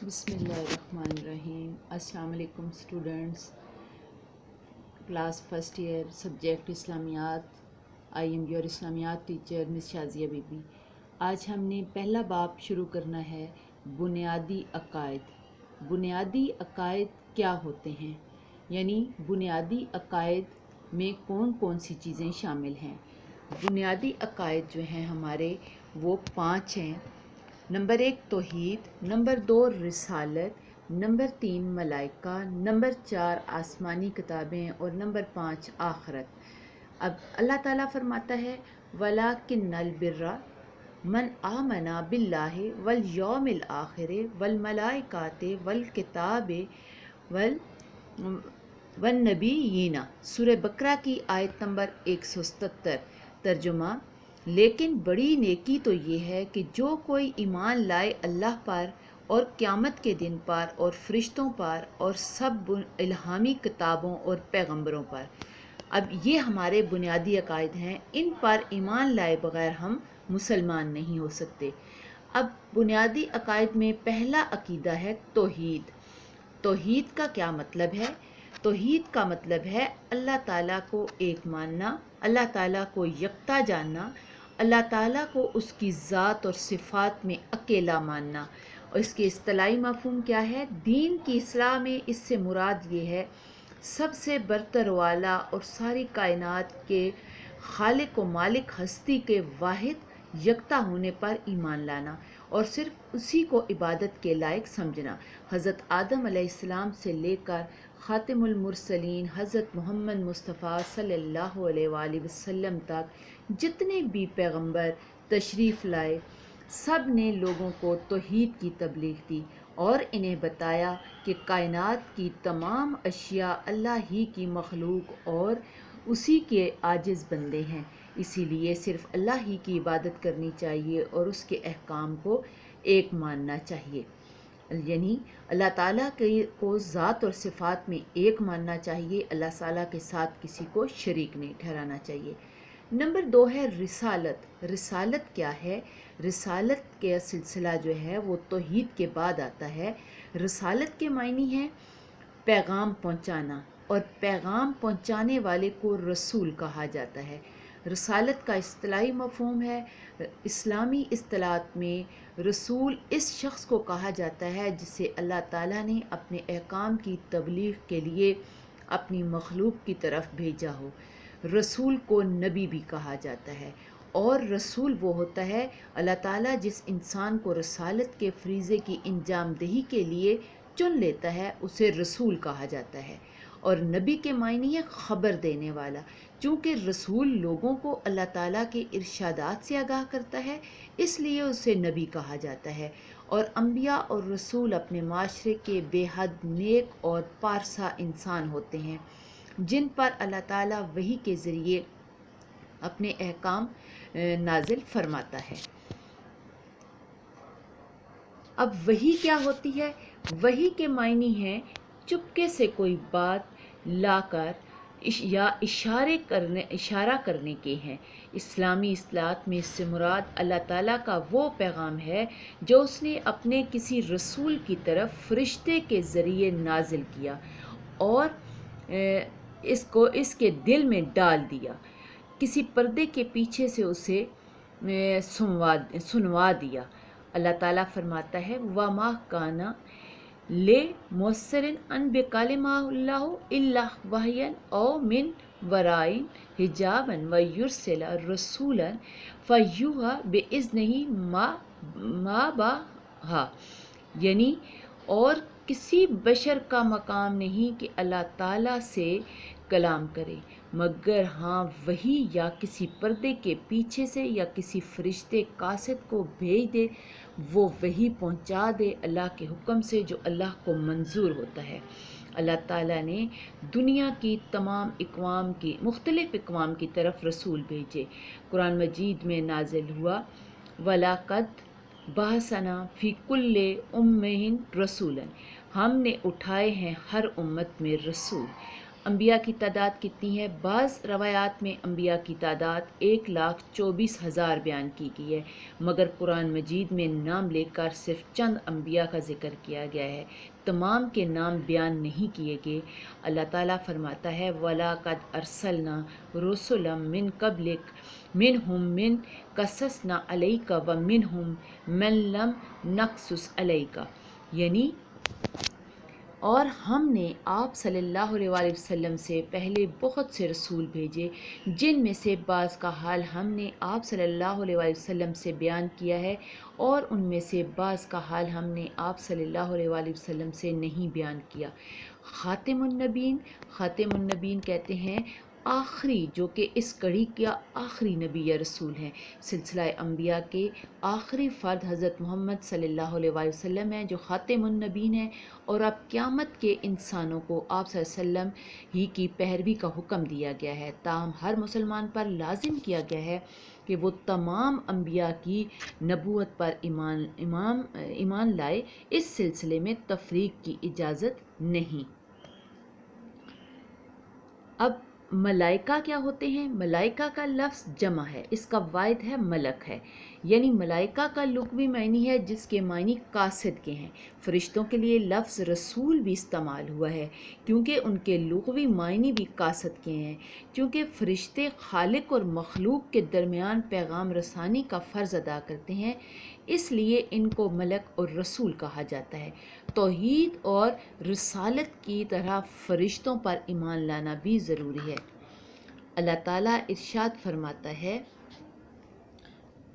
بسم اللہ الرحمن الرحیم۔ السلام علیکم students, class first year, subject Islamiyat. I am your Islamiyat teacher miss Shazia Bibi بی۔ آج ہم نے پہلا باب شروع کرنا ہے، بنیادی عقائد۔ بنیادی عقائد کیا ہوتے ہیں، یعنی بنیادی عقائد میں کون کون سی چیزیں شامل ہیں۔ بنیادی عقائد جو ہیں ہمارے وہ 5 ہیں۔ نمبر 1 توحید، نمبر 2 رسالت، نمبر 3 ملائکہ، نمبر 4 آسمانی کتابیں اور نمبر 5 آخرت۔ اب اللہ تعالیٰ فرماتا ہے وَلَٰكِنَّ الْبِرَّ مَنْ آمَنَ بِاللَّهِ وَالْيَوْمِ الْآخِرِ وَالْمَلَائِكَةِ وَالْكِتَابِ وَالنَّبِيِّينَ۔ سورہ بقرہ کی آیت نمبر 177۔ ترجمہ: لیکن بڑی نیکی تو یہ ہے کہ جو کوئی ایمان لائے اللہ پر اور قیامت کے دن پر اور فرشتوں پر اور سب الہامی کتابوں اور پیغمبروں پر۔ اب یہ ہمارے بنیادی عقائد ہیں، ان پر ایمان لائے بغیر ہم مسلمان نہیں ہو سکتے۔ اب بنیادی عقائد میں پہلا عقیدہ ہے توحید۔ توحید کا کیا مطلب ہے؟ توحید کا مطلب ہے اللہ تعالیٰ کو ایک ماننا، اللہ تعالیٰ کو یکتا جاننا، اللہ تعالیٰ کو اس کی ذات اور صفات میں اکیلا ماننا۔ اور اس کے اصطلاحی مفہوم کیا ہے؟ دین کی اصطلاح میں اس سے مراد یہ ہے سب سے برتر والا اور ساری کائنات کے خالق و مالک ہستی کے واحد یکتا ہونے پر ایمان لانا اور صرف اسی کو عبادت کے لائق سمجھنا۔ حضرت آدم علیہ السلام سے لے کر خاتم المرسلین حضرت محمد مصطفیٰ صلی اللہ علیہ وآلہ وسلم تک جتنے بھی پیغمبر تشریف لائے، سب نے لوگوں کو توحید کی تبلیغ دی اور انہیں بتایا کہ کائنات کی تمام اشیاء اللہ ہی کی مخلوق اور اسی کے عاجز بندے ہیں، اسی لیے صرف اللہ ہی کی عبادت کرنی چاہیے اور اس کے احکام کو ایک ماننا چاہیے، یعنی اللہ تعالیٰ کو ذات اور صفات میں ایک ماننا چاہیے، اللہ تعالیٰ کے ساتھ کسی کو شریک نہیں ٹھہرانا چاہیے۔ نمبر 2 ہے رسالت۔ رسالت کیا ہے؟ رسالت کا سلسلہ جو ہے وہ توحید کے بعد آتا ہے۔ رسالت کے معنی ہے پیغام پہنچانا، اور پیغام پہنچانے والے کو رسول کہا جاتا ہے۔ رسالت کا اصطلاحی مفہوم ہے، اسلامی اصطلاحات میں رسول اس شخص کو کہا جاتا ہے جسے اللہ تعالیٰ نے اپنے احکام کی تبلیغ کے لیے اپنی مخلوق کی طرف بھیجا ہو۔ رسول کو نبی بھی کہا جاتا ہے، اور رسول وہ ہوتا ہے اللہ تعالیٰ جس انسان کو رسالت کے فریضے کی انجام دہی کے لیے چن لیتا ہے اسے رسول کہا جاتا ہے۔ اور نبی کے معنی ہے خبر دینے والا، چونکہ رسول لوگوں کو اللہ تعالیٰ کے ارشادات سے آگاہ کرتا ہے اس لیے اسے نبی کہا جاتا ہے۔ اور انبیاء اور رسول اپنے معاشرے کے بے حد نیک اور پارسا انسان ہوتے ہیں جن پر اللہ تعالیٰ وحی کے ذریعے اپنے احکام نازل فرماتا ہے۔ اب وحی کیا ہوتی ہے؟ وحی کے معنی ہیں چپکے سے کوئی بات لا کر یا اشارہ کرنے کے ہیں۔ اسلامی اصطلاحات میں اس سے مراد اللہ تعالیٰ کا وہ پیغام ہے جو اس نے اپنے کسی رسول کی طرف فرشتے کے ذریعے نازل کیا اور اس کے دل میں ڈال دیا، کسی پردے کے پیچھے سے اسے سنوا دیا۔ اللہ تعالیٰ فرماتا ہے وَمَا كَانَ لِمُرْسَلٍ أَن يُكَلِّمَهُ اللَّهُ إِلَّا وَحْيًا أَوْ مِنْ وَرَاءِ حِجَابٍ وَيُرْسِلَ رَسُولًا فَيُوحِيَ بِإِذْنِهِ مَا بَهَا، یعنی اور کسی بشر کا مقام نہیں کہ اللہ تعالیٰ سے کلام کرے مگر ہاں وحی یا کسی پردے کے پیچھے سے یا کسی فرشتے قاصد کو بھیج دے، وہ وحی پہنچا دے اللہ کے حکم سے جو اللہ کو منظور ہوتا ہے۔ اللہ تعالیٰ نے دنیا کی تمام مختلف اقوام کی طرف رسول بھیجے۔ قرآن مجید میں نازل ہوا وَلَقَدْ بَعَثْنَا فِي كُلِّ أُمَّةٍ رَسُولًا، ہم نے اٹھائے ہیں ہر امت میں رسول۔ انبیاء کی تعداد کتنی ہے؟ بعض روایات میں انبیاء کی تعداد 1,24,000 بیان کی گئی ہے، مگر قرآن مجید میں نام لے کر صرف چند انبیاء کا ذکر کیا گیا ہے، تمام کے نام بیان نہیں کیے گئے۔ اللہ تعالیٰ فرماتا ہے وَلَقَدْ أَرْسَلْنَا رُسُلًا مِّن قَبْلِكَ مِنْهُمْ مَن قَصَّصْنَا عَلَيْكَ وَمِنْهُمْ مَن لَّمْ نَقْصُصْ عَلَيْكَ، یعنی اور ہم نے آپ صلی اللہ علیہ وآلہ وسلم سے پہلے بہت سے رسول بھیجے، جن میں سے بعض کا حال ہم نے آپ صلی اللہ علیہ وآلہ وسلم سے بیان کیا ہے، اور ان میں سے بعض کا حال ہم نے آپ صلی اللہ علیہ وآلہ وسلم سے نہیں بیان کیا۔ خاتم النبیین، خاتم النبیین کہتے ہیں آخری، جو کہ اس کڑی کا آخری نبی یا رسول ہیں۔ سلسلہ انبیاء کے آخری فرد حضرت محمد صلی اللہ علیہ وآلہ وسلم ہیں، جو خاتم النبیین ہیں، اور اب قیامت کے انسانوں کو آپ صلی اللہ علیہ وسلم ہی کی پیروی کا حکم دیا گیا ہے۔ تاہم ہر مسلمان پر لازم کیا گیا ہے کہ وہ تمام انبیاء کی نبوت پر ایمان لائے، اس سلسلے میں تفریق کی اجازت نہیں۔ اب ملائکہ کیا ہوتے ہیں؟ ملائکہ کا لفظ جمع ہے، اس کا واحد ہے ملک ہے، یعنی ملائکہ کا لغوی معنی ہے جس کے معنی قاصد کے ہیں۔ فرشتوں کے لیے لفظ رسول بھی استعمال ہوا ہے کیونکہ ان کے لغوی معنی بھی قاصد کے ہیں، کیونکہ فرشتے خالق اور مخلوق کے درمیان پیغام رسانی کا فرض ادا کرتے ہیں، اس لیے ان کو ملک اور رسول کہا جاتا ہے۔ توحید اور رسالت کی طرح فرشتوں پر ایمان لانا بھی ضروری ہے۔ اللہ تعالیٰ ارشاد فرماتا ہے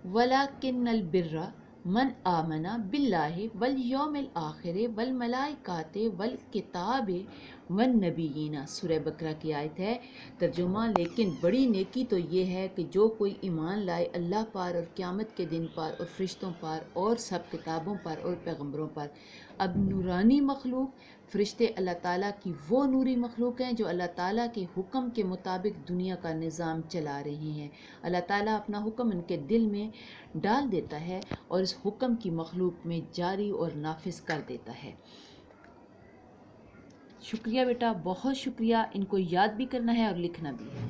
وَلَكِنَّ الْبِرَّ مَنْ آمَنَ بِاللَّهِ وَالْيَوْمِ الْآخِرِ وَالْمَلَائِكَةِ وَالْكِتَابِ وَالنَّبِيِّينَ، سورہ بقرہ کی آیت ہے۔ ترجمہ: لیکن بڑی نیکی تو یہ ہے کہ جو کوئی ایمان لائے اللہ پر اور قیامت کے دن پر اور فرشتوں پر اور سب کتابوں پر اور پیغمبروں پر۔ اب نورانی مخلوق، فرشتے اللہ تعالیٰ کی وہ نوری مخلوق ہیں جو اللہ تعالیٰ کے حکم کے مطابق دنیا کا نظام چلا رہے ہیں۔ اللہ تعالیٰ اپنا حکم ان کے دل میں ڈال دیتا ہے اور اس حکم کی مخلوق میں جاری اور نافذ کر دیتا ہے۔ شکریہ بیٹا، بہت شکریہ۔ ان کو یاد بھی کرنا ہے اور لکھنا بھی ہے۔